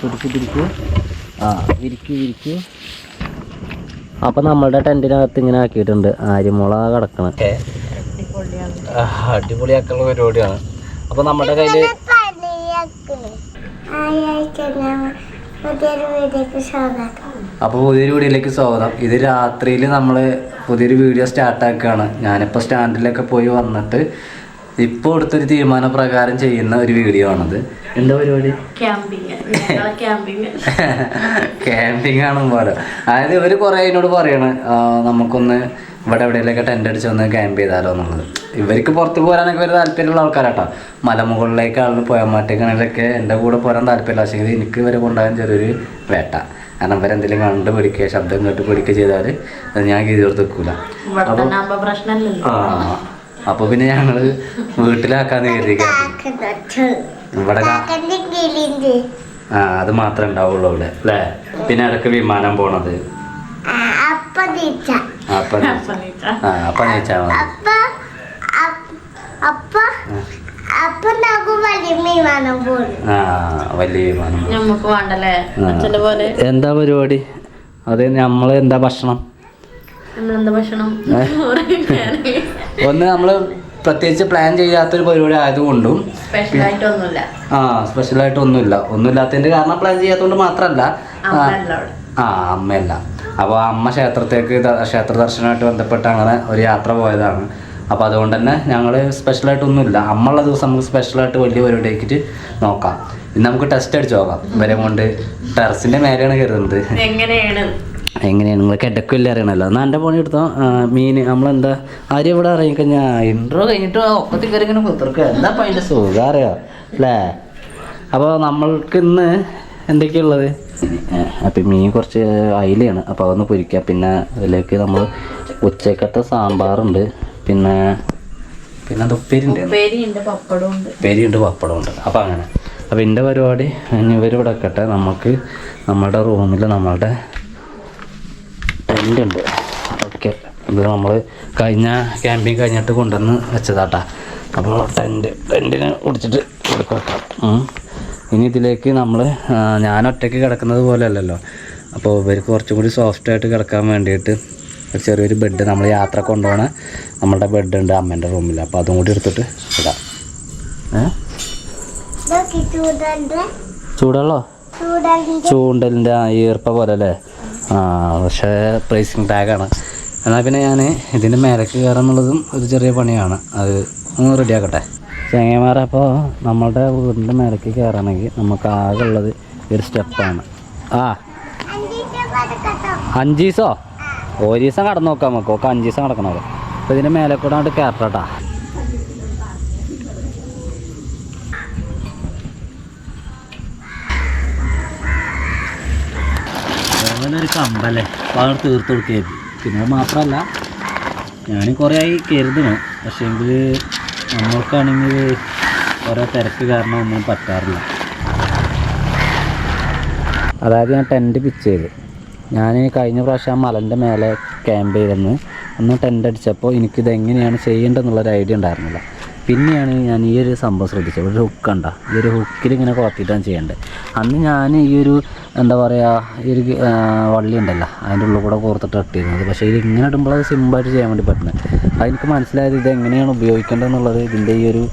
പിടിക്കൂ. ആ വിരിക്കൂ. അപ്പം നമ്മളുടെ ടെൻറ്റിനകത്ത് ഇങ്ങനെ ആക്കിയിട്ടുണ്ട്. ആര്യമുള കിടക്കണം. അടിപൊളിയാക്കുള്ള പരിപാടിയാണ്. അപ്പം നമ്മുടെ കയ്യിൽ അപ്പോൾ പുതിയൊരു വീഡിയോയിലേക്ക് സ്വാഗതം. ഇത് രാത്രിയിൽ നമ്മൾ പുതിയൊരു വീഡിയോ സ്റ്റാർട്ടാക്കുകയാണ്. ഞാനിപ്പോൾ സ്റ്റാൻഡിലൊക്കെ പോയി വന്നിട്ട് ഇപ്പോൾ എടുത്തൊരു തീരുമാനപ്രകാരം ചെയ്യുന്ന ഒരു വീഡിയോ ആണത്. എന്താ പരിപാടി? ക്യാമ്പിംഗ് ആണ് പോലെ. അതായത് ഇവർ കുറേ എന്നോട് പറയാണ് നമുക്കൊന്ന് ഇവിടെ എവിടെയെങ്കിലൊക്കെ ടെൻ്റ് അടിച്ച് വന്ന് ക്യാമ്പ് ചെയ്താലോ എന്നുള്ളത്. ഇവർക്ക് പുറത്ത് പോരാനൊക്കെ ഒരു താല്പര്യമുള്ള ആൾക്കാരാട്ടോ. മലമുകളിലേക്കാണ് പോയാമാറ്റേക്കാണെങ്കിലൊക്കെ എൻ്റെ കൂടെ പോരാൻ താല്പര്യമില്ല. പക്ഷേ എനിക്ക് ഇവരെ കൊണ്ടുപോകാൻ ചെറിയൊരു വേട്ട. കാരണം ഇവരെന്തെങ്കിലും കണ്ട് പിടിക്കുക, ശബ്ദം കേട്ട് പിടിക്കുക ചെയ്താൽ അത് ഞാൻ ഗീതി കൊടുത്ത് വെക്കൂല. അപ്പോൾ പിന്നെ ഞങ്ങൾ വീട്ടിലാക്കാന്ന് കരുതിക്കാം. ഇവിടെ അത് മാത്രമേ ഉണ്ടാവുള്ളൂ ഇവിടെ അല്ലേ. പിന്നെ ഇടയ്ക്ക് വിമാനം പോണത് വലിയ വിമാനം. എന്താ പരിപാടി? അത് നമ്മള് എന്താ ഭക്ഷണം? ഒന്ന് നമ്മള് പ്രത്യേകിച്ച് പ്ലാൻ ചെയ്യാത്തൊരു പരിപാടി ആയതുകൊണ്ടും സ്പെഷ്യലായിട്ടൊന്നുമില്ല. ഒന്നുമില്ലാത്തതിന്റെ കാരണം പ്ലാൻ ചെയ്യാത്തതുകൊണ്ട് മാത്രമല്ല, അമ്മയല്ല. അപ്പോൾ അമ്മ ക്ഷേത്ര ദർശനമായിട്ട് ബന്ധപ്പെട്ട് അങ്ങനെ ഒരു യാത്ര പോയതാണ്. അപ്പോൾ അതുകൊണ്ട് തന്നെ ഞങ്ങൾ സ്പെഷ്യലായിട്ടൊന്നുമില്ല. അമ്മയുള്ള ദിവസം നമുക്ക് സ്പെഷ്യലായിട്ട് വലിയ പരിപാടി ആക്കിയിട്ട് നോക്കാം. ഇന്ന് നമുക്ക് ടെസ്റ്റ് അടിച്ച് നോക്കാം. ഇവരെ കൊണ്ട് ടെറസിൻ്റെ മേലെയാണ് കരുതുന്നത്. എങ്ങനെയാണ് നിങ്ങൾ കിടക്കില്ല അറിയണമല്ലോ. എന്നാൽ എൻ്റെ പണി എടുത്തോ. മീൻ നമ്മളെന്താ ആരും ഇവിടെ ഇറങ്ങിക്കഴിഞ്ഞാൽ ഇൻട്രോ കഴിഞ്ഞിട്ട് ഒക്കത്തിൽ കയറി ഇങ്ങനെ കുത്തിർക്കുക. എന്താ അപ്പം അതിൻ്റെ സുഖം അറിയാം അല്ലേ. അപ്പോൾ നമ്മൾക്ക് ഇന്ന് എന്തൊക്കെയുള്ളത്? അപ്പം മീൻ കുറച്ച് അയിലയാണ്. അപ്പോൾ അതൊന്ന് പൊരിക്കുക. പിന്നെ അതിലേക്ക് നമ്മൾ ഉച്ചക്കത്തെ സാമ്പാറുണ്ട്. പിന്നെ അത് ഉപ്പേരിയുണ്ട്, പപ്പടമുണ്ട്. അപ്പോൾ അങ്ങനെ. അപ്പോൾ എൻ്റെ പരിപാടി ഇവർ ഇവിടെ വെക്കട്ടെ. നമുക്ക് നമ്മുടെ റൂമിൽ നമ്മളുടെ ടെൻ്റ് ഉണ്ട്. ഓക്കെ, ഇത് നമ്മൾ കഴിഞ്ഞ ക്യാമ്പിങ് കഴിഞ്ഞിട്ട് കൊണ്ടുവന്ന് വെച്ചതാട്ടാ. അപ്പോൾ ടെൻറ്റിനെ കുടിച്ചിട്ട് കൊടുക്കുക വെക്കാം. ഇനി ഇതിലേക്ക് ഞാൻ ഒറ്റയ്ക്ക് കിടക്കുന്നത് പോലെ അല്ലല്ലോ. അപ്പോൾ ഇവർക്ക് കുറച്ചും കൂടി സോഫ്റ്റായിട്ട് കിടക്കാൻ വേണ്ടിയിട്ട് ഒരു ചെറിയൊരു ബെഡ്, നമ്മൾ യാത്ര കൊണ്ടുപോകണ നമ്മളുടെ ബെഡുണ്ട് അമ്മേൻ്റെ റൂമിൽ. അപ്പോൾ അതും കൂടി എടുത്തിട്ട് ഇടാം. ചൂടുള്ളോ? ചൂണ്ടലിൻ്റെ ഈർപ്പ പോലെ അല്ലേ. പക്ഷേ പ്രൈസിങ് ടാഗാണ്. എന്നാൽ പിന്നെ ഞാൻ ഇതിൻ്റെ മേലേക്ക് കയറാന്നുള്ളതും ഒരു ചെറിയ പണിയാണ്. അത് ഒന്ന് റെഡിയാക്കട്ടെ ചങ്ങന്മാരെ. അപ്പോൾ നമ്മളുടെ വീടിൻ്റെ മേലേക്ക് കയറണമെങ്കിൽ നമുക്ക് ആകെ ഉള്ളത് ഒരു സ്റ്റെപ്പാണ്. 5 ദിവസമോ? ഒരു ദിവസം കടന്നു നോക്കാം നമുക്ക്. 5 ദിവസം കിടക്കണമല്ലോ. അപ്പോൾ ഇതിൻ്റെ മേലെ കൂടെ അങ്ങോട്ട് കയറട്ടാ. ഒരു കമ്പല്ലേ അപ്പോൾ അവിടെ തീർത്ത് കൊടുക്കുകയായിരുന്നു. പിന്നെ അത് മാത്രമല്ല, ഞാൻ കുറേ ആയി കരുതണം. പക്ഷേ എങ്കിൽ നമ്മൾക്കാണെങ്കിൽ കുറേ തിരക്ക് കാരണം ഒന്നും പറ്റാറില്ല. അതായത് ഞാൻ ടെൻറ്റ് പിച്ച് ചെയ്ത് ഞാൻ കഴിഞ്ഞ പ്രാവശ്യം മലൻ്റെ മേലെ ക്യാമ്പ് ചെയ്തെന്ന് അന്ന് ടെൻ്റ് അടിച്ചപ്പോൾ എനിക്കിതെങ്ങനെയാണ് ചെയ്യേണ്ടതെന്നുള്ളൊരു ഐഡിയ ഉണ്ടായിരുന്നില്ല. പിന്നെയാണ് ഞാൻ ഈ ഒരു സംഭവം ശ്രദ്ധിച്ചത്. ഒരു ഹുക്കുണ്ട, ഈ ഒരു ഹുക്കിൽ ഇങ്ങനെ കോർത്തിട്ടാണ് ചെയ്യേണ്ടത്. അന്ന് ഞാൻ ഈ ഒരു എന്താ പറയുക, ഈ ഒരു വള്ളി ഉണ്ടല്ലോ അതിൻ്റെ ഉള്ളിൽ കൂടെ കോർത്തിട്ട് ഇട്ടിരുന്നത്. പക്ഷേ ഇത് ഇങ്ങനെ ഇടുമ്പോൾ അത് സിമ്പിളായിട്ട് ചെയ്യാൻ വേണ്ടി പറ്റുന്നത്. അതെനിക്ക് മനസ്സിലായത് ഇതെങ്ങനെയാണ് ഉപയോഗിക്കേണ്ടതെന്നുള്ളത് ഇതിൻ്റെ ഈ ഒരു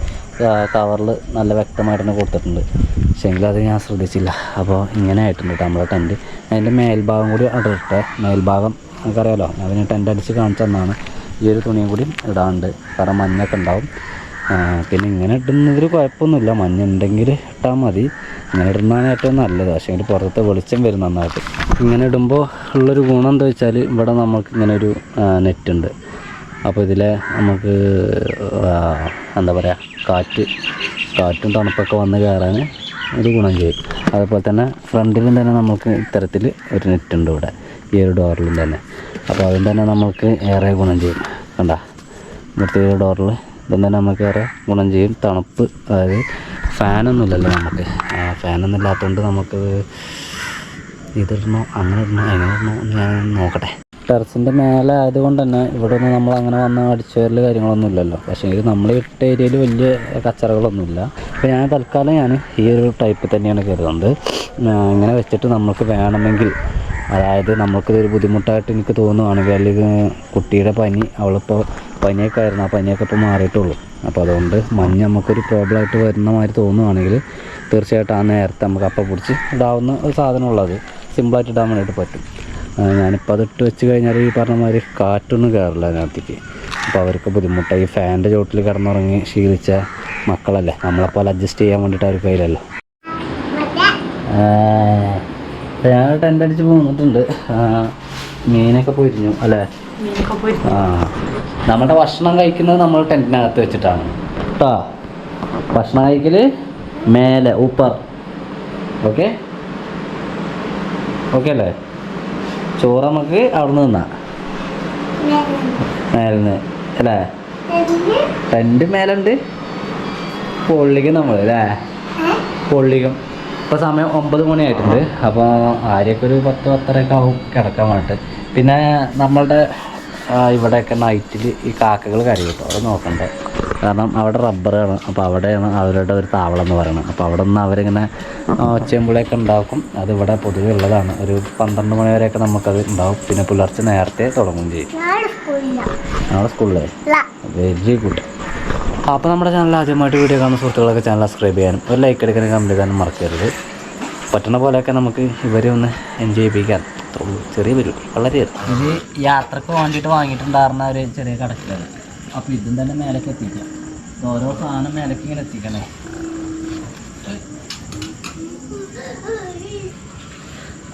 കവറിൽ നല്ല വ്യക്തമായിട്ട് തന്നെ കൊടുത്തിട്ടുണ്ട്. പക്ഷേ എങ്കിലും അത് ഞാൻ ശ്രദ്ധിച്ചില്ല. അപ്പോൾ ഇങ്ങനെ ആയിട്ടുണ്ട് കേട്ടോ നമ്മളെ ടെൻറ്റ്. അതിൻ്റെ മേൽഭാഗം കൂടി ഇടട്ടെ. മേൽഭാഗം നമുക്കറിയാമല്ലോ, ഞാൻ ടെൻറ്റ് അടിച്ച് കാണിച്ചു തന്നാണ്. ഈ ഒരു തുണിയും കൂടി ഇടാറുണ്ട്, കാരണം മഞ്ഞൊക്കെ ഉണ്ടാവും. പിന്നെ ഇങ്ങനെ ഇടുന്നതിൽ കുഴപ്പമൊന്നുമില്ല. മഞ്ഞ ഉണ്ടെങ്കിൽ ഇട്ടാൽ മതി. ഇങ്ങനെ ഇടുന്നതാണ് ഏറ്റവും നല്ലത്. പക്ഷേ അതിൻ്റെ പുറത്തെ വെളിച്ചം വരും നന്നായിട്ട്. ഇങ്ങനെ ഇടുമ്പോൾ ഉള്ളൊരു ഗുണം എന്താ വെച്ചാൽ ഇവിടെ നമുക്ക് ഇങ്ങനെ ഒരു നെറ്റുണ്ട്. അപ്പോൾ ഇതിലെ നമുക്ക് എന്താ പറയുക, കാറ്റും തണുപ്പൊക്കെ വന്ന് കയറാൻ ഒരു ഗുണം ചെയ്യും. അതുപോലെ തന്നെ ഫ്രണ്ടിലും തന്നെ നമുക്ക് ഇത്തരത്തിൽ ഒരു നെറ്റുണ്ട് ഇവിടെ, ഈ ഒരു ഡോറിലും തന്നെ. അപ്പോൾ അതിന് തന്നെ നമുക്ക് ഏറെ ഗുണം ചെയ്യും. കണ്ട ഇവിടുത്തെ ഈ ഡോറിൽ ഇതും തന്നെ നമുക്ക് ഏറെ ഗുണം ചെയ്യും. തണുപ്പ്, അതായത് ഫാനൊന്നുമില്ലല്ലോ നമുക്ക്. ഫാനൊന്നും ഇല്ലാത്തതുകൊണ്ട് നമുക്ക് ഇതിടണോ അങ്ങനെ ഇടണോ എങ്ങനെ ഇടണോ ഞാൻ നോക്കട്ടെ. ടെറസിൻ്റെ മേലെ ആയതുകൊണ്ട് തന്നെ ഇവിടെ ഒന്നും നമ്മൾ അങ്ങനെ വന്ന അടിച്ചുവരൽ കാര്യങ്ങളൊന്നും ഇല്ലല്ലോ. പക്ഷേ ഇത് നമ്മൾ ഇട്ട ഏരിയയിൽ വലിയ കച്ചറകളൊന്നുമില്ല. അപ്പോൾ ഞാൻ തൽക്കാലം ഈ ഒരു ടൈപ്പ് തന്നെയാണ് കരുതുന്നത്. ഇങ്ങനെ വെച്ചിട്ട് നമുക്ക് വേണമെങ്കിൽ, അതായത് നമുക്കിതൊരു ബുദ്ധിമുട്ടായിട്ട് എനിക്ക് തോന്നുകയാണെങ്കിൽ, അല്ലെങ്കിൽ കുട്ടിയുടെ പനി, അവളിപ്പോൾ പനിയൊക്കെ ആയിരുന്നു, ആ പനിയൊക്കെ ഇപ്പോൾ മാറിയിട്ടുള്ളൂ. അപ്പോൾ അതുകൊണ്ട് മഞ്ഞ് നമുക്കൊരു പ്രോബ്ലമായിട്ട് വരുന്ന മാതിരി തോന്നുകയാണെങ്കിൽ തീർച്ചയായിട്ടും ആ നേരത്തെ നമുക്ക് അപ്പം പിടിച്ച് ഇടാവുന്ന ഒരു സാധനമുള്ളത്, സിമ്പിളായിട്ട് ഇടാൻ വേണ്ടിയിട്ട് പറ്റും. ഞാനിപ്പോൾ അത് ഇട്ട് വെച്ച് കഴിഞ്ഞാൽ ഈ പറഞ്ഞ മാതിരി കാറ്റൊന്നും കയറില്ല അതിനകത്തേക്ക്. അപ്പോൾ അവർക്ക് ബുദ്ധിമുട്ടായി. ഈ ഫാനിൻ്റെ ചോട്ടിൽ കിടന്നുറങ്ങി ശീലിച്ച മക്കളല്ലേ, നമ്മളെപ്പോലെ അഡ്ജസ്റ്റ് ചെയ്യാൻ വേണ്ടിയിട്ട് അവർക്ക് കഴിയില്ലല്ലോ. ഞാൻ ടെൻ്റ് അടിച്ച് പോന്നിട്ടുണ്ട്. മീനൊക്കെ പൊരിഞ്ഞു അല്ലേ? നമ്മുടെ ഭക്ഷണം കഴിക്കുന്നത് നമ്മൾ ടെൻറ്റിനകത്ത് വെച്ചിട്ടാണ് കേട്ടോ. ഭക്ഷണം കഴിക്കൽ മേലെ ഊപ്പർ. ഓക്കെ ഓക്കെ അല്ലേ? ചോറ് നമുക്ക് അവിടെ നിന്ന് നിന്നാ മേലെന്ന് അല്ലേ? ടെൻറ്റ് മേലുണ്ട്, പൊള്ളിക്കും നമ്മൾ അല്ലേ? പൊള്ളിക്കും. ഇപ്പോൾ സമയം 9 മണിയായിട്ടുണ്ട്. അപ്പോൾ ആരെയൊക്കെ ഒരു 10-10:30 ആവും കിടക്കാൻ വേണ്ടിയിട്ട്. പിന്നെ നമ്മളുടെ ഇവിടെയൊക്കെ നൈറ്റിൽ ഈ കാക്കകൾ കരയും കേട്ടോ. അത് നോക്കണ്ടേ, കാരണം അവിടെ റബ്ബറാണ്. അപ്പോൾ അവിടെയാണ് അവരുടെ ഒരു താവളം എന്ന് പറയുന്നത്. അപ്പോൾ അവിടെ നിന്ന് അവരിങ്ങനെ ഒച്ചയമ്പുളിയൊക്കെ ഉണ്ടാക്കും. അതിവിടെ പൊതുവെ ഉള്ളതാണ്. ഒരു 12 മണി വരെയൊക്കെ നമുക്കത് ഉണ്ടാവും. പിന്നെ പുലർച്ചെ നേരത്തെ തുടങ്ങുകയും ചെയ്യും. നാളെ സ്കൂളിലെ വെരി ഗുഡ്. അപ്പോൾ നമ്മുടെ ചാനൽ ആദ്യമായിട്ട് വീഡിയോ കാണുന്ന സുഹൃത്തുക്കളൊക്കെ ചാനൽ സബ്സ്ക്രൈബ് ചെയ്യാനും ഒരു ലൈക്ക് എടുക്കാനും കമൻറ്റ് ചെയ്യാനും മറക്കരുത്. പറ്റുന്ന പോലെയൊക്കെ നമുക്ക് ഇവരെ ഒന്ന് എൻജോയ് ചെയ്യിപ്പിക്കാൻ ചെറിയ പരിപാടി വളരെ. ഇത് യാത്രക്ക് വേണ്ടിയിട്ട് വാങ്ങിയിട്ടുണ്ടായിരുന്ന ഒരു ചെറിയ കടക്കിലാണ്. അപ്പോൾ ഇതും തന്നെ മേലേക്ക് എത്തിക്കാം. ഓരോ സാധനം മേലേക്ക് ഇങ്ങനെ എത്തിക്കണേ.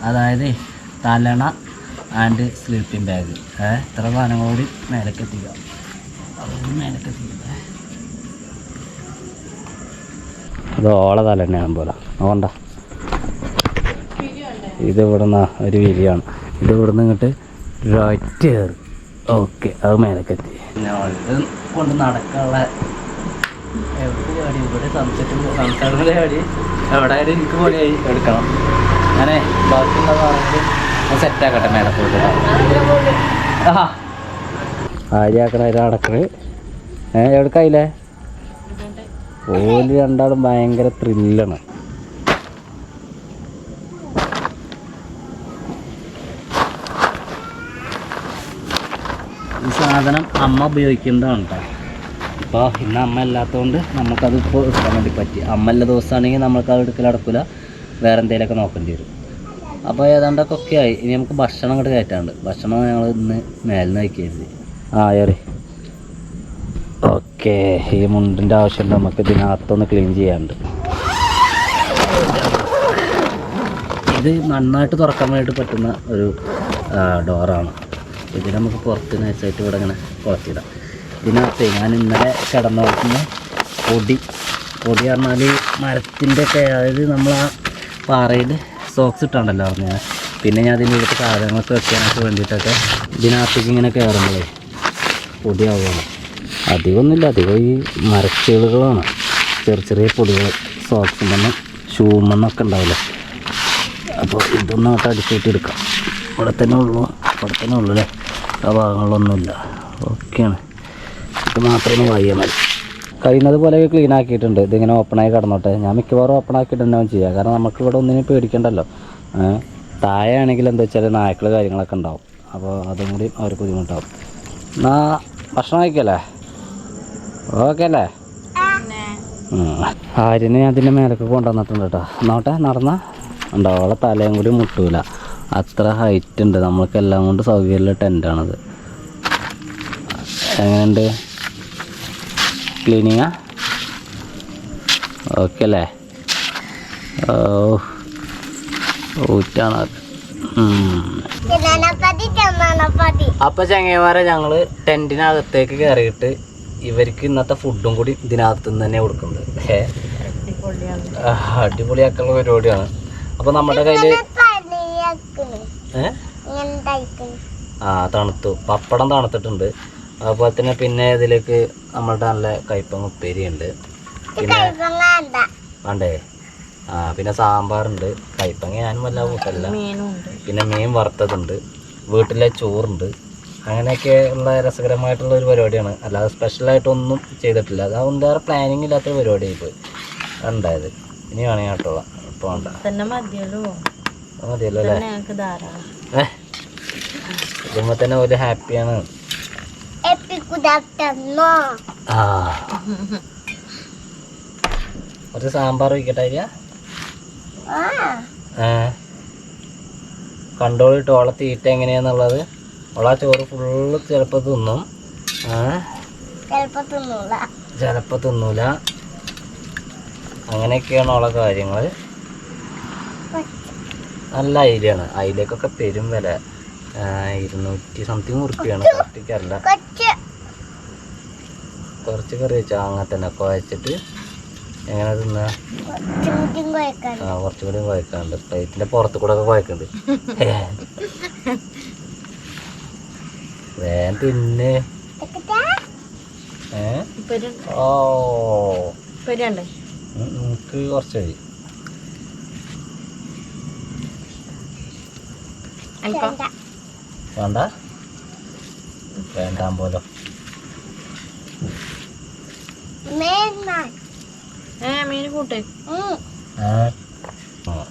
അതായത് തലണ ആൻഡ് സ്ലീപ്പിംഗ് ബാഗ്, ഇത്ര സാധനങ്ങൾ കൂടി മേലേക്ക് എത്തിക്കാം. അതൊന്നും മേലേക്ക് എത്തിക്കാം. അത് ഓള തലണ്ണയാണ് പോലെ നോക്കണ്ട. ഇത് ഇവിടുന്ന് ഒരു വിരിയാണ്. ഇത് ഇവിടുന്ന് ഇങ്ങോട്ട് റൈറ്റ് കയറി. ഓക്കെ, അത് മേലക്കെത്തി. ഇത് കൊണ്ട് നടക്കാനുള്ള ഇവിടെ സംസാരത്തിൻ്റെ പേടി എവിടെയായാലും എനിക്ക് പണിയായി എടുക്കണം. ഞാനേ ബാക്കിയുള്ള പറഞ്ഞിട്ട് സെറ്റാക്കട്ടെ മേലെ പോയിട്ട്. ആര്യാക്കണ അടക്കണ് എവിടേക്കായില്ലേ? ഓല് രണ്ടാളും ഭയങ്കര ത്രില്ലാണ്. ഈ സാധനം അമ്മ ഉപയോഗിക്കേണ്ടതാണ് കേട്ടോ. ഇപ്പോൾ ഇന്ന് അമ്മ ഇല്ലാത്തതുകൊണ്ട് നമുക്കത് ഇപ്പോൾ എടുക്കാൻ വേണ്ടി പറ്റി. അമ്മ എല്ലാ ദിവസമാണെങ്കിൽ നമ്മൾക്കത് എടുക്കൽ നടക്കില്ല, വേറെ എന്തെങ്കിലുമൊക്കെ നോക്കേണ്ടി വരും. അപ്പോൾ ഏതാണ്ടൊക്കെ ഒക്കെ ആയി. ഇനി നമുക്ക് ഭക്ഷണം അങ്ങോട്ട് കയറ്റാണ്ട്. ഭക്ഷണം ഞങ്ങൾ ഇന്ന് മേലിൽ കഴിക്കരുത്. ഏറി ഓക്കെ. ഈ മുണ്ടിൻ്റെ ആവശ്യമുണ്ട് നമുക്ക് ഇതിനകത്തൊന്ന് ക്ലീൻ ചെയ്യാനുണ്ട്. ഇത് നന്നായിട്ട് തുറക്കാൻ വേണ്ടിയിട്ട് പറ്റുന്ന ഒരു ഡോറാണ്. ഇത് നമുക്ക് പുറത്ത് നൈസായിട്ട് ഇവിടെ ഇങ്ങനെ കുറച്ചിടാം. ഇതിനകത്ത് ഞാൻ ഇന്നലെ കിടന്നുറക്കുന്ന പൊടി പറഞ്ഞാൽ മരത്തിൻ്റെ ഒക്കെ, അതായത് നമ്മൾ ആ പാറയിൽ സോക്സ് ഇട്ടാണ്ടല്ലോ പറഞ്ഞാൽ. പിന്നെ ഞാൻ അതിൻ്റെ അടുത്ത് സാധനങ്ങളൊക്കെ വെക്കാനൊക്കെ വേണ്ടിയിട്ടൊക്കെ ഇതിനകത്തേക്ക് ഇങ്ങനെ കയറുമ്പോഴേ പൊടിയാവുകയാണ്. അധികമൊന്നുമില്ല, അധികം ഈ മരച്ചീളുകളാണ്, ചെറിയ പൊടികൾ. സോക്സും മണ്ണ് ഷൂമെന്നൊക്കെ ഉണ്ടാവില്ല. അപ്പോൾ ഇതൊന്നും അങ്ങോട്ട് അടിച്ചിട്ട് എടുക്കാം. ഇവിടെ തന്നെ ഉള്ളൂ അല്ലേ? ആ ഭാഗങ്ങളിലൊന്നുമില്ല. ഓക്കെയാണ്. ഇത് മാത്രമൊന്ന് വായിയാൽ മതി. കഴിയുന്നത് പോലെ ക്ലീൻ ആക്കിയിട്ടുണ്ട്. ഇതിങ്ങനെ ഓപ്പണായി കിടന്നോട്ടെ. ഞാൻ മിക്കവാറും ഓപ്പൺ ആക്കിയിട്ട് തന്നെ ചെയ്യാം. കാരണം നമുക്ക് ഇവിടെ ഒന്നിനും പേടിക്കണ്ടല്ലോ. താഴെ ആണെങ്കിൽ എന്താ വെച്ചാൽ നായ്ക്കൾ കാര്യങ്ങളൊക്കെ ഉണ്ടാവും. അപ്പോൾ അതും കൂടി അവർക്ക് ബുദ്ധിമുട്ടാവും. എന്നാൽ ഭക്ഷണം കഴിക്കല്ലേ? ഓക്കെ അല്ലേ? ആര്യനെ അതിൻ്റെ മേലൊക്കെ കൊണ്ടുവന്നിട്ടുണ്ട് കേട്ടോ. നോട്ടെ നടന്നാൽ ഉണ്ടാവും. അവളെ തലയും കൂടി മുട്ടൂല, അത്ര ഹൈറ്റ് ഉണ്ട്. നമ്മൾക്കെല്ലാം കൊണ്ട് സൗകര്യമുള്ള ടെൻ്റാണത്. എങ്ങനെയുണ്ട്? ക്ലീനിങ്ങാ? ഓക്കെ അല്ലേ? ഊറ്റാണ്. അപ്പോൾ ചങ്ങന്മാരെ ഞങ്ങൾ ടെൻറ്റിനകത്തേക്ക് കയറിയിട്ട് ഇവർക്ക് ഇന്നത്തെ ഫുഡും കൂടി ഇതിനകത്ത് നിന്ന് തന്നെ കൊടുക്കുന്നത്. അടിപൊളിയാക്കുള്ള പരിപാടിയാണ്. അപ്പോൾ നമ്മുടെ കയ്യിൽ തണുത്തു, പപ്പടം തണുത്തിട്ടുണ്ട്. അതുപോലെ തന്നെ പിന്നെ ഇതിലേക്ക് നമ്മളുടെ നല്ല കയ്പങ്ങ ഉപ്പേരി ഉണ്ട്. പിന്നെ വേണ്ടേ? പിന്നെ സാമ്പാറുണ്ട്. കയ്പങ്ങ ഞാനും വല്ല കൂട്ടല്ല. പിന്നെ മീൻ വറുത്തതുണ്ട്. വീട്ടിലെ ചോറുണ്ട്. അങ്ങനെയൊക്കെ ഉള്ള രസകരമായിട്ടുള്ള ഒരു പരിപാടിയാണ്. അല്ലാതെ സ്പെഷ്യലായിട്ടൊന്നും ചെയ്തിട്ടില്ല. അത് വേറെ പ്ലാനിങ് ഇല്ലാത്തൊരു പരിപാടിയായി പോയി ഉണ്ടായത്. ഇനി വേണമെങ്കിൽ കേട്ടോള. ഇപ്പോൾ വേണ്ട മതിയല്ലോ അല്ലേ? ഇതുമ്പോൾ തന്നെ ഒരു ഹാപ്പിയാണ്. കുറച്ച് സാമ്പാർ വയ്ക്കട്ടെ. കണ്ടോളിട്ട് ഓളെ തീറ്റ എങ്ങനെയാന്നുള്ളത്. ഓളാ ചോറ് ഫുള്ള് ചിലപ്പോൾ തിന്നും, ചിലപ്പോൾ തിന്നൂല. അങ്ങനെയൊക്കെയാണ് ഓളെ കാര്യങ്ങൾ. നല്ല അയിലാണ്. അയിലേക്കൊക്കെ പെരും വില, 200 സംതിങ് ഉറുപ്പിയാണ്. കട്ടിക്കല്ല, കുറച്ച് കറി വെച്ചാൽ അങ്ങനെ തന്നെ കുഴച്ചിട്ട് എങ്ങനെ തിന്നാ? കുറച്ചും കൂടി കുഴക്കാണ്ട്, പ്ലേറ്റിന്റെ പുറത്ത് കൂടെ ഒക്കെ കുഴക്കുന്നുണ്ട്. വേഗം തിന്ന്. ഓ എനിക്ക് കുറച്ച് മതി. വേണ്ട, വേണ്ടാൻ പോലോ.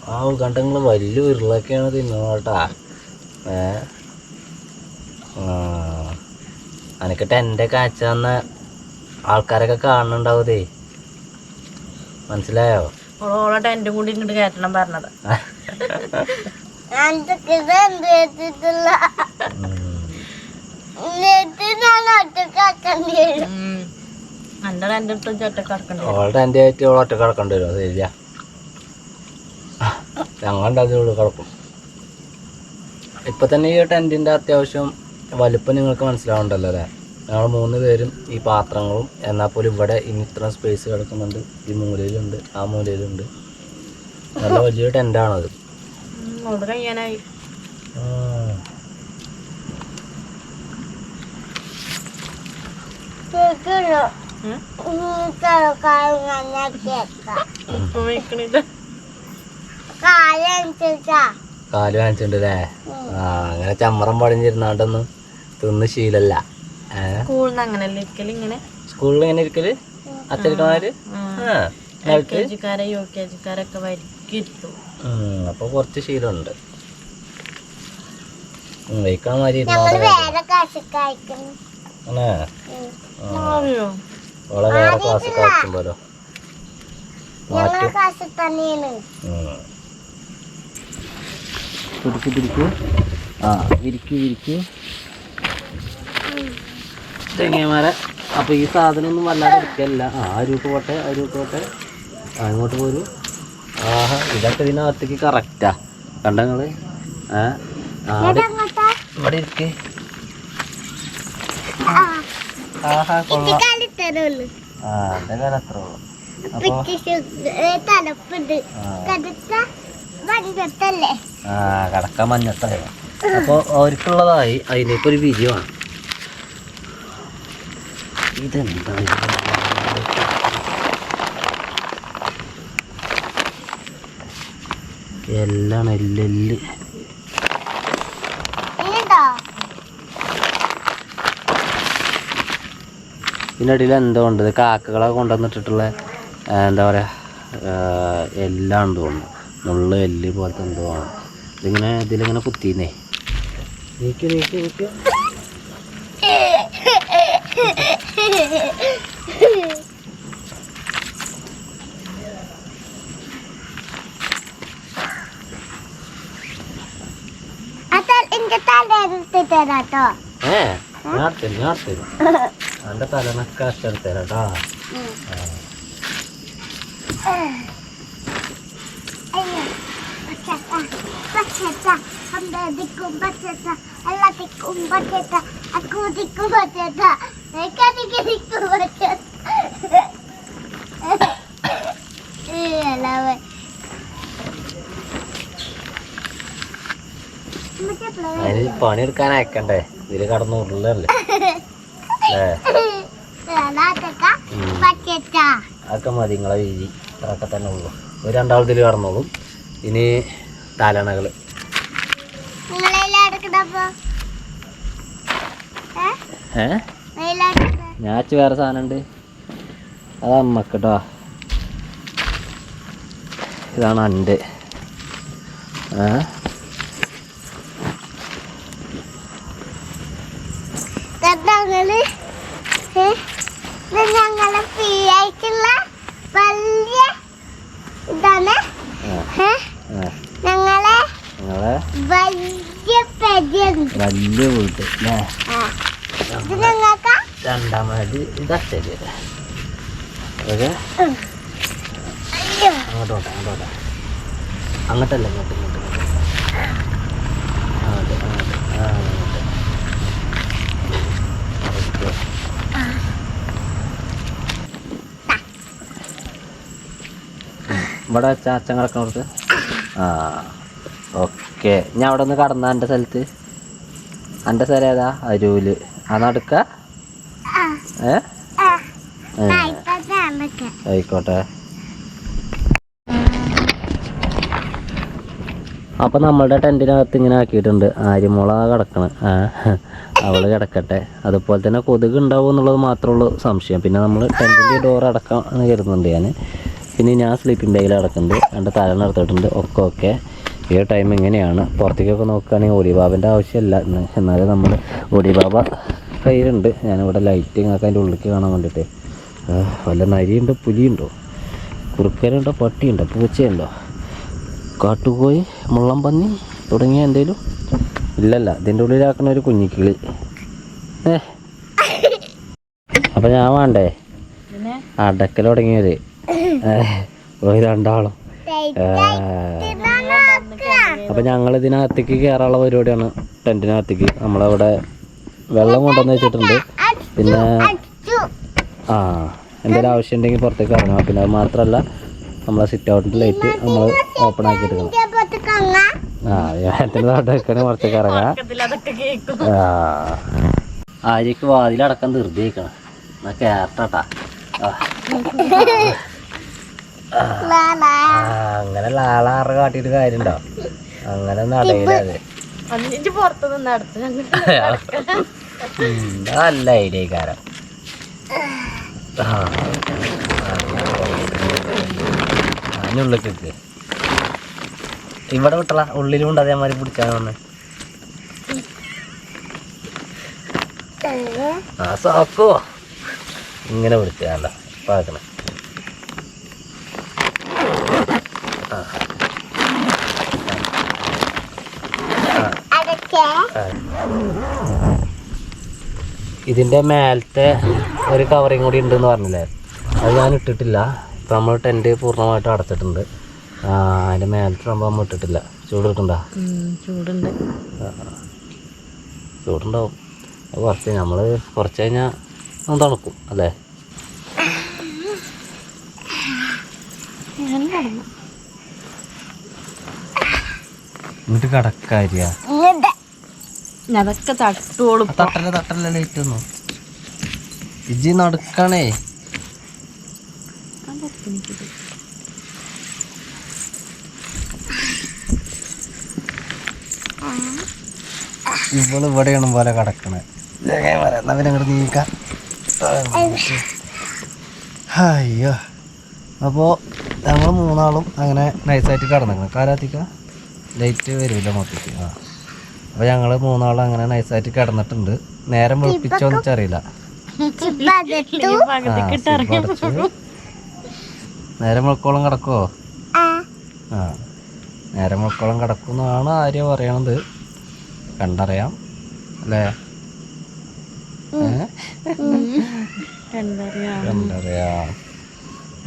ആ കണ്ടങ്ങള് വലിയ ഉരുളൊക്കെയാണ് തിന്നോട്ടാ. അനക്ക് ടെൻ്റെ കാഴ്ച തന്ന ആൾക്കാരൊക്കെ കാണുന്നുണ്ടാവതേ, മനസ്സിലായോ? ടെന്റ് കൂടി ഇങ്ങോട്ട് കയറ്റണം പറഞ്ഞത്. ടെന്റ് ആയിട്ട് ഒറ്റ കിടക്കേണ്ടി വരും. അത് ശരിയാ, ഞങ്ങളുടെ അതിനുള്ളിൽ കിടക്കും. ഇപ്പൊ തന്നെ ഈ ടെന്റിന്റെ അത്യാവശ്യം വലുപ്പം നിങ്ങൾക്ക് മനസ്സിലാവുന്നുണ്ടല്ലോ അല്ലേ? ഞങ്ങൾ 3 പേരും ഈ പാത്രങ്ങളും. എന്നാൽ പോലും ഇവിടെ ഇനി ഇത്ര സ്പേസ് കിടക്കുന്നുണ്ട്. ഈ മൂലയിലുണ്ട്, ആ മൂലയിലുണ്ട്. നല്ല വലിയ ടെന്റാണത്. കാല് വാങ്ങിച്ചിട്ടുണ്ട് അല്ലേ? അങ്ങനെ ചമ്മറം പടിഞ്ഞിരുന്നാണ്ടൊന്നും തിന്ന് ശീലല്ല. സ്കൂളിൽ ഇങ്ങനെ ഇരിക്കല് അച്ചടിക്കണമാര്. അപ്പൊ കുറച്ച് ശീലമുണ്ട്. വയ്ക്കാൻ മാതിരി ഓളെ വേറെ ക്ലാസ് കഴിക്കുമ്പോലോ പിടിക്കു പിടിക്കൂ. വിരിക്കൂ തെങ്ങന്മാരെ. അപ്പൊ ഈ സാധനം ഒന്നും വല്ലാതെ എടുക്കല്ല. അരൂക്ക് പോട്ടെ. അങ്ങോട്ട് പോരൂ. ആഹാ, ഇതൊക്കെ ഇതിനകത്തേക്ക് കറക്റ്റാ. കണ്ടങ്ങള് ഇവിടെ ഇരിക്കേ. ആഹാ, കൊള്ളാം. എന്റെ കാലം അത്ര ഉള്ളു. കടക്കാൻ മഞ്ഞത്തല്ലേ. അപ്പൊ അവർക്കുള്ളതായി. അതിലേക്കൊരു വിരിവാണ്. ഇതെന്താ എല്ലാം എല്ലെല്ല്. ഇതിൻ്റെ ഇടയിൽ എന്തോ ഉണ്ട്. കാക്കകളെ കൊണ്ടുവന്നിട്ടുള്ള എന്താ പറയുക, എല്ലാം ഉണ്ട് തോന്നുന്നു. നുള്ള എല്ല് പോലത്തെ എന്തോ ആണ്. ഇതിങ്ങനെ ഇതിലിങ്ങനെ കുത്തിന്നേ. നീക്ക് ഞാൻ തരും. എൻ്റെ തലനൊക്കെ എടുത്തരാട്ടോ. അതിന് പണിയെടുക്കാൻ അയക്കണ്ടേ? ഇതില് കടന്ന് ഉരുളല്ലേ? അതൊക്കെ മതി. നിങ്ങളെ വീതി അതൊക്കെ തന്നെ ഉള്ളു. ഒരു 2 ആൾ ഇതിൽ കടന്നോളും. ഇനി തലണകള് ഞാൻ വേറെ സാധനം ഉണ്ട് അത് അമ്മക്കട്ടോ. ഇതാണ് അണ്ട്. ഞങ്ങളെ ഫ്രീ ആയിട്ടുള്ള വലിയ ഇതാണ്. ഞങ്ങളെ വലിയ വലിയ വീട്ട് ഞങ്ങൾക്ക് രണ്ടാമത് ഇതാ ശരി. അങ്ങോട്ടോട്ടെ അങ്ങോട്ടോട്ടെ അങ്ങോട്ടല്ല ഇങ്ങോട്ട് ഇങ്ങോട്ട് അങ്ങോട്ട് അങ്ങോട്ട് ഇവിടെ ചാച്ചൻ കിടക്കണോടത്ത്. ആ ഓക്കെ. ഞാൻ അവിടെ നിന്ന് കടന്ന എൻ്റെ സ്ഥലത്ത്. എൻ്റെ സ്ഥലം ഏതാ? അരൂല്. ആ നടുക്ക. ആയിക്കോട്ടെ. അപ്പം നമ്മളുടെ ടെൻറ്റിനകത്ത് ഇങ്ങനെ ആക്കിയിട്ടുണ്ട്. ആര്യമുള കിടക്കണം. അവള് കിടക്കട്ടെ. അതുപോലെ തന്നെ കൊതുക് ഉണ്ടാവും എന്നുള്ളത് മാത്രമുള്ളൂ സംശയം. പിന്നെ നമ്മൾ ടെൻറ്റിൻ്റെ ഡോർ അടക്കാം എന്ന് കരുതുന്നുണ്ട് ഞാൻ. പിന്നെ ഞാൻ സ്ലീപ്പിംഗ് ബാഗിൽ കിടക്കുന്നുണ്ട്. രണ്ട് തല നടത്തിയിട്ടുണ്ട്. ഒക്കെ ഈ ടൈം ഇങ്ങനെയാണ്. പുറത്തേക്കൊക്കെ നോക്കുകയാണെങ്കിൽ ഓടിബാബൻ്റെ ആവശ്യമില്ല. എന്നാലും നമ്മൾ ഓടിബാബ കയ്യിലുണ്ട്. ഞാനിവിടെ ലൈറ്റിങ് ഒക്കെ അതിൻ്റെ ഉള്ളിലേക്ക് കാണാൻ വേണ്ടിയിട്ട്. വല്ല നരിയുണ്ടോ, പുലിയുണ്ടോ, കുറുക്കനുണ്ടോ, പട്ടിയുണ്ടോ, പൂച്ചയുണ്ടോ, കാട്ടുകോഴി, മുള്ളംപന്നി തുടങ്ങിയ എന്തെങ്കിലും ഇല്ലല്ല. ഇതിൻ്റെ ഉള്ളിലാക്കണ ഒരു കുഞ്ഞിക്കിളി. അപ്പം ഞാൻ വേണ്ടേ അടക്കൽ തുടങ്ങിയത് ഒരു രണ്ടാളും. അപ്പം ഞങ്ങൾ ഇതിനകത്തേക്ക് കയറാനുള്ള പരിപാടിയാണ്. ടെൻറ്റിനകത്തേക്ക് നമ്മളവിടെ വെള്ളം കൊണ്ടുവന്ന് വെച്ചിട്ടുണ്ട്. പിന്നെ എന്തെങ്കിലും ആവശ്യം ഉണ്ടെങ്കിൽ പുറത്തേക്ക് ഇറങ്ങാം. പിന്നെ അത് മാത്രമല്ല നമ്മളെ സിറ്റ് ഔട്ടിൻ്റെ ലൈറ്റ് നമ്മൾ ഓപ്പൺ ആക്കിയിട്ടുണ്ട്. ഏട്ടൻ്റെ നാട്ടിൽ പുറത്തേക്ക് ഇറങ്ങാം. ആര്യക്ക് വാതിലടക്കം ധൃതിക്കണം. എന്നാ കേട്ടാ. അങ്ങനെ ലാളാറ് കാട്ടിയിട്ട് കാര്യമുണ്ടോ? അങ്ങനെ നടയിലത് നല്ല ഐഡിയ കാരം. അതിനുള്ളിലേക്ക് ഇവിടെ വിട്ടള. ഉള്ളിലുണ്ട് അതേമാതിരി പിടിച്ചാൽ വന്ന് സാക്കോ ഇങ്ങനെ പിടിച്ചാലോ പാക്കണേ. ഇതിൻ്റെ മേലത്തെ ഒരു കവറിങ് കൂടി ഉണ്ടെന്ന് പറഞ്ഞില്ലേ? അത് ഞാൻ ഇട്ടിട്ടില്ല. ഇപ്പം നമ്മൾ ടെൻറ്റ് പൂർണ്ണമായിട്ട് അടച്ചിട്ടുണ്ട്. അതിൻ്റെ മേലത്തെ സംഭവം നമ്മൾ ഇട്ടിട്ടില്ല. ചൂട് കിട്ടണ്ട? ചൂടുണ്ട്. ചൂടുണ്ടാവും. കുറച്ച് നമ്മൾ കുറച്ച് കഴിഞ്ഞാൽ ഒന്ന് തണുക്കും അല്ലേ? എന്നിട്ട് കടക്കാരിയാ അതൊക്കെ തട്ടോളും. തട്ടല്ല ലൈറ്റ് ഒന്നും ഇജ്ജി നടക്കണേ. ഇവള് ഇവിടെയാണ് പോലെ കിടക്കണേ. അങ്ങോട്ട് നീക്കാം. അയ്യോ. അപ്പോൾ ഞങ്ങൾ മൂന്നാളും അങ്ങനെ നൈസായിട്ട് കിടന്നിക്കണം. കാലാത്തിക്ക ലൈറ്റ് വരില്ല മൊത്തത്തിൽ. അപ്പോൾ ഞങ്ങൾ മൂന്നാളും അങ്ങനെ നൈസായിട്ട് കിടന്നിട്ടുണ്ട്. നേരം വെളുപ്പിച്ചോന്ന് വെച്ചറിയില്ല. നേരം വെളുക്കോളം കിടക്കുമോ? നേരം വെളുക്കോളം കിടക്കുമെന്നാണ് ആര്യ പറയണത്. കണ്ടറിയാം അല്ലേ? കണ്ടറിയാം.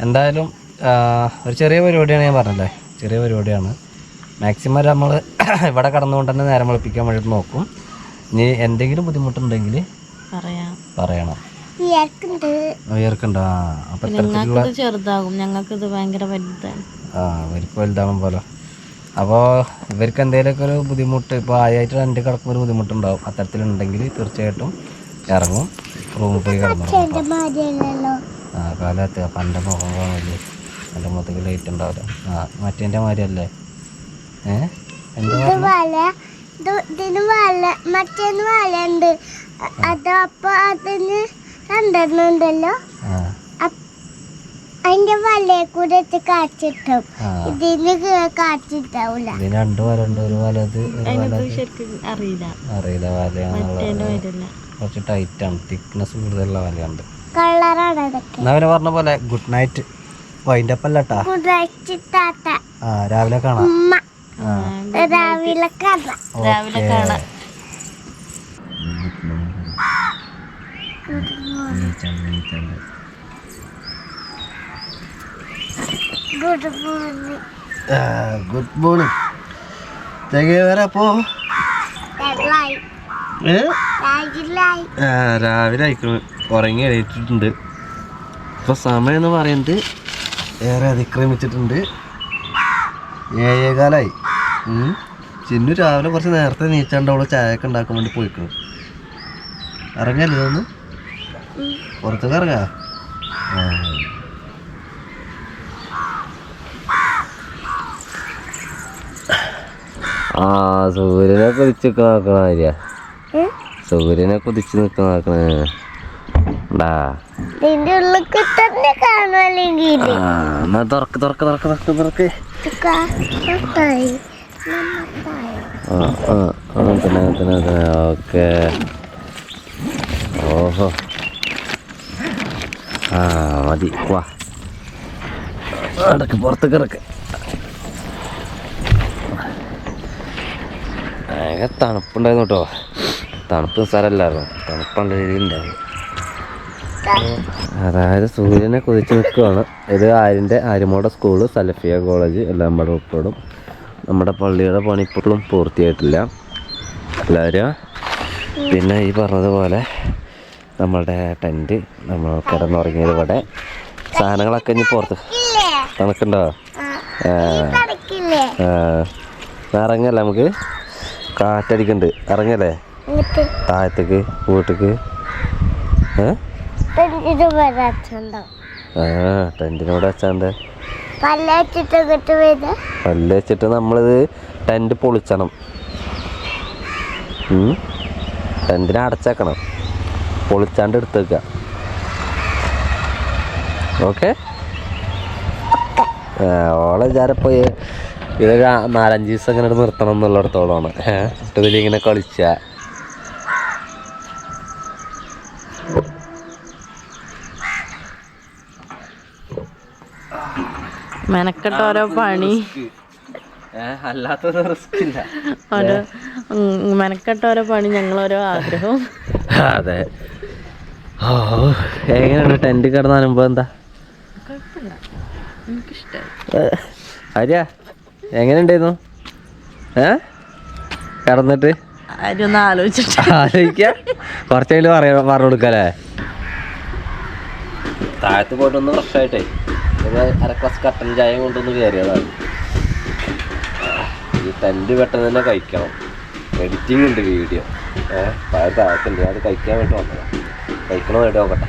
എന്തായാലും ഒരു ചെറിയ പരിപാടിയാണ്. ഞാൻ പറഞ്ഞല്ലേ, ചെറിയ പരിപാടിയാണ്. മാക്സിമം നമ്മൾ ഇവിടെ കടന്നുകൊണ്ട് തന്നെ നേരം വെളുപ്പിക്കാൻ വേണ്ടിയിട്ട് നോക്കും. ഇനി എന്തെങ്കിലും ബുദ്ധിമുട്ടുണ്ടെങ്കിൽ പറയണം. ഉയർക്കുണ്ടോ? അപ്പം ചെറുതാകും, ഞങ്ങൾക്ക് ഇത് ഭയങ്കര വലുതാണ്. ഇവർക്ക് വലുതാകും പോലെ. അപ്പോൾ ഇവർക്ക് എന്തെങ്കിലുമൊക്കെ ഒരു ബുദ്ധിമുട്ട്, ഇപ്പോൾ ആദ്യമായിട്ട് രണ്ട് കിടക്കുമ്പോൾ ഒരു ബുദ്ധിമുട്ടുണ്ടാവും. അത്തരത്തിലുണ്ടെങ്കിൽ തീർച്ചയായിട്ടും ഇറങ്ങും, റൂമിൽ പോയി കിടന്നു. കാലത്ത് പൻ്റെ മുഖം കാണില്ലേ? എൻ്റെ മുഖത്തേക്ക് ലൈറ്റ് ഉണ്ടാവില്ല. മറ്റേൻ്റെ മാതിരിയല്ലേ? ഇതിന് വല മറ്റേന്ന് വലയുണ്ട് അതപ്പൊ അതിന് രണ്ടെണ്ണുണ്ടല്ലോ അതിന്റെ വലയെ കൂടെ കാച്ചിട്ടും ഇതിന് കാച്ചിട്ടാവൂല. രണ്ടു വല ഉണ്ട്. ഒരു വല അറിയില്ല വലയാണ് കുറച്ച് ടൈറ്റ് ആണ്, തിക്നെസ് കൂടുതലുള്ള വലയുണ്ട്. കളറാണ് അതൊക്കെ. അവരെ പറഞ്ഞ പോലെ ഗുഡ് നൈറ്റ് വൈൻഡ് അപ്പ് അല്ലട്ടാ. രാവിലെ കാണാം. രാവിലെ കാണാം. Good morning. അപ്പോ രാവിലെ അയക്കണം, ഉറങ്ങി എണീറ്റിട്ടുണ്ട്. ഇപ്പൊ സമയം എന്ന് പറയുന്നത് ഏറെ അതിക്രമിച്ചിട്ടുണ്ട്. 7:15. ചിന്നു രാവിലെ കുറച്ച് നേരത്തെ നീച്ചാണ്ട് അവള് ചായയൊക്കെ ഉണ്ടാക്കാൻ വേണ്ടി പോയിക്കണം. ഇറങ്ങല്ലേ ഒന്ന് പുറത്തേക്ക് ഇറങ്ങാ. സൂര്യനെ കുതിച്ച് നോക്കണ സൂര്യനെ കുതിച്ച് നിൽക്കണേ. ഓക്കെ. ഓഹോ മതി. വാ അടക്ക് പുറത്തേക്ക് ഇറക്ക്. ഭയങ്കര തണുപ്പുണ്ടായിരുന്നു കേട്ടോ. തണുപ്പ് സ്ഥലമല്ലായിരുന്നു, തണുപ്പുള്ള രീതിയിലുണ്ടായിരുന്നു. അതായത് സൂര്യനെ കുതിച്ച് നിൽക്കുകയാണ്. ഇത് ആര്യമോടെ സ്കൂള്, സലഫിയ കോളേജ് എല്ലാം ഇവിടെ ഉൾപ്പെടും. നമ്മുടെ പള്ളിയുടെ പണി ഇപ്പോഴും പൂർത്തിയായിട്ടില്ല എല്ലാവരും. പിന്നെ ഈ പറഞ്ഞതുപോലെ നമ്മളുടെ ടെൻറ്റ് നമ്മൾ കിടന്നുറങ്ങിയത് ഇവിടെ. സാധനങ്ങളൊക്കെ ഇനി പുറത്ത് തണുക്കുണ്ടോ? ഇറങ്ങല്ലേ, നമുക്ക് കാറ്റടിക്കുന്നുണ്ട്. ഇറങ്ങല്ലേ താഴത്തേക്ക് വീട്ടിക്ക്. ടെൻറ്റിനോട് വെച്ചാണ്ട് പല്ല് വെച്ചിട്ട് നമ്മളിത് ടെൻറ്റ് പൊളിച്ചണം. ടെൻറ്റിനെ അടച്ചേക്കണം, പൊളിച്ചാണ്ട് എടുത്ത് വെക്കുക. ഓക്കെ. ഓളെ വിചാരപ്പോ ഇത് 4-5 ദിവസം ഇങ്ങനെ നിർത്തണം എന്നുള്ളിടത്തോളമാണ്. ഇതിലിങ്ങനെ കളിച്ച മെനക്കെട്ട ഓരോ പണി, അല്ലാത്തൊരു റിസ്ക് ഇല്ല. ഓരോ മെനക്കെട്ട ഓരോ പണി, ഞങ്ങളോരോ ആഗ്രഹവും. അതെ. ഓ, എങ്ങനെയാണ് ടെൻറ്റ് കിടന്ന അനുഭവം? എന്താ ആര്യ, എങ്ങനെയുണ്ടായിരുന്നു കിടന്നിട്ട്? ഒന്ന് ആലോചിക്ക കുറച്ചെങ്കിലും പറഞ്ഞു കൊടുക്കല്ലേ. താഴത്ത് പോയിട്ടൊന്ന് ഫ്രഷായിട്ടേ അര ഗ്ലാസ് കട്ടൻ ചായ കൊണ്ടൊന്ന് കയറിയതാണ്. ഈ ടെൻറ്റ് പെട്ടെന്ന് തന്നെ കഴിക്കണം. എഡിറ്റിംഗ് ഉണ്ട് വീഡിയോ. താഴത്തുണ്ട്, അത് കഴിക്കാൻ വേണ്ടി വന്നതാണ്. കഴിക്കണോ വേണ്ടി നോക്കട്ടെ.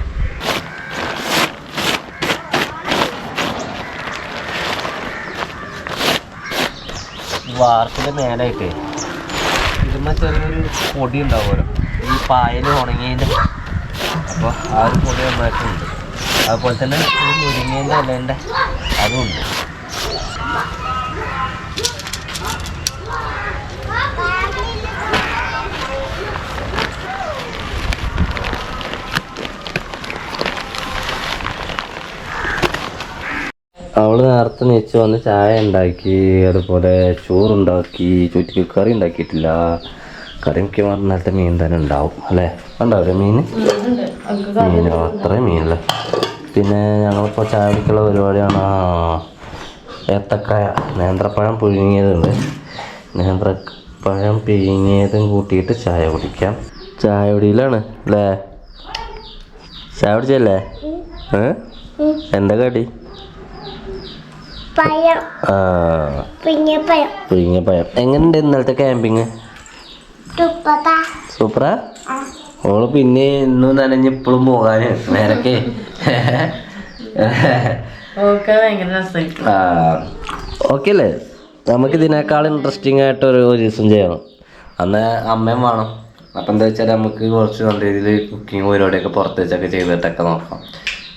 വാർപ്പിൻ്റെ മേലായിട്ടേ ഇതിന്മേൽ ചെറിയൊരു പൊടി ഉണ്ടാവുമല്ലോ, ഈ പായൽ ഉണങ്ങിയതിൻ്റെ. അപ്പോൾ ആ ഒരു പൊടി നന്നായിട്ടുണ്ട്. അതുപോലെ തന്നെ ഈ മുരിങ്ങേൻ്റെ ഇലേൻ്റെ അതുമുണ്ട്. അവൾ നേരത്തെ നീച്ച് വന്ന് ചായ ഉണ്ടാക്കി, അതുപോലെ ചോറുണ്ടാക്കി, ചോറ്റിക്ക് കറി ഉണ്ടാക്കിയിട്ടില്ല. കറി മിക്കവാറും നേരത്തെ മീൻ തന്നെ ഉണ്ടാവും അല്ലേ? ഉണ്ടാവില്ലേ മീൻ? അത്രയും മീനല്ലേ. പിന്നെ ഞങ്ങളിപ്പോൾ ചായ കുടിക്കുള്ള പരിപാടിയാണ്. ഏത്തക്കായ നേന്ത്രപ്പഴം പുഴുങ്ങിയതുണ്ട്. നേന്ത്രപ്പഴം പിഴിങ്ങിയതും കൂട്ടിയിട്ട് ചായ കുടിക്കാം. ചായ കുടിയിലാണ് അല്ലേ? ചായ കുടിച്ചല്ലേ? എന്താ കടി? പുഴുങ്ങിയ പഴം. എങ്ങനെയുണ്ട് ഇന്നലത്തെ ക്യാമ്പിങ്? സൂപ്പറാ. ഓള് പിന്നെ ഇന്നും നനഞ്ഞ് ഇപ്പോഴും പോകാന് നേരൊക്കെ. ഓക്കെ അല്ലേ? നമുക്ക് ഇതിനേക്കാൾ ഇൻട്രസ്റ്റിംഗ് ആയിട്ട് ഒരു ദിവസം ചെയ്യണം. അന്ന് അമ്മയും വേണം. അപ്പം എന്താ വെച്ചാൽ നമുക്ക് കുറച്ച് നല്ല രീതിയിൽ കുക്കിംഗ് പരിപാടിയൊക്കെ പുറത്ത് വെച്ചൊക്കെ ചെയ്തിട്ടൊക്കെ നോക്കാം.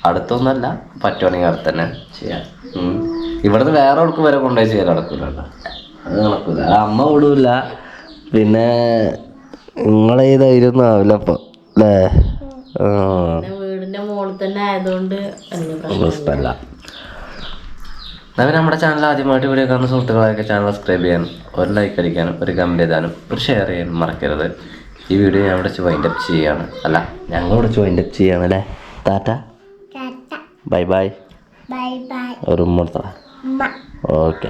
അടുത്തൊന്നുമല്ല, പറ്റുവാണെങ്കിൽ അടുത്ത് തന്നെ ചെയ്യാം. ഇവിടുന്ന് വേറെ ആൾക്ക് വരെ കൊണ്ടുപോയി ചെയ്യാൻ നടക്കില്ല കേട്ടോ. അത് നടക്കില്ല. അമ്മ വിടൂല. പിന്നെ നിങ്ങളെ ധൈര്യമൊന്നും ആവില്ല അപ്പോൾ അല്ലേ? വീടിന്റെ മുകളിൽ തന്നെ ആയതുകൊണ്ട് പ്രശ്നമല്ല. എന്നാൽ നമ്മുടെ ചാനൽ ആദ്യമായിട്ട് വീഡിയോ കാണുന്ന സുഹൃത്തുക്കളൊക്കെ ചാനൽ സബ്സ്ക്രൈബ് ചെയ്യാനും ഒരു ലൈക്ക് അടിക്കാനും ഒരു കമൻറ്റ് ചെയ്താനും ഒരു ഷെയർ ചെയ്യാനും മറക്കരുത്. ഈ വീഡിയോ ഞാൻ ഇവിടെ വെച്ച് വൈൻഡപ്പ് ചെയ്യുകയാണ്. അല്ല, ഞങ്ങൾ ഇവിടെ വെച്ച് വൈൻഡപ്പ് ചെയ്യുകയാണ് അല്ലേ? Tata, bye bye. Bye bye. ഒരു ഉമ്മ. ഓക്കെ.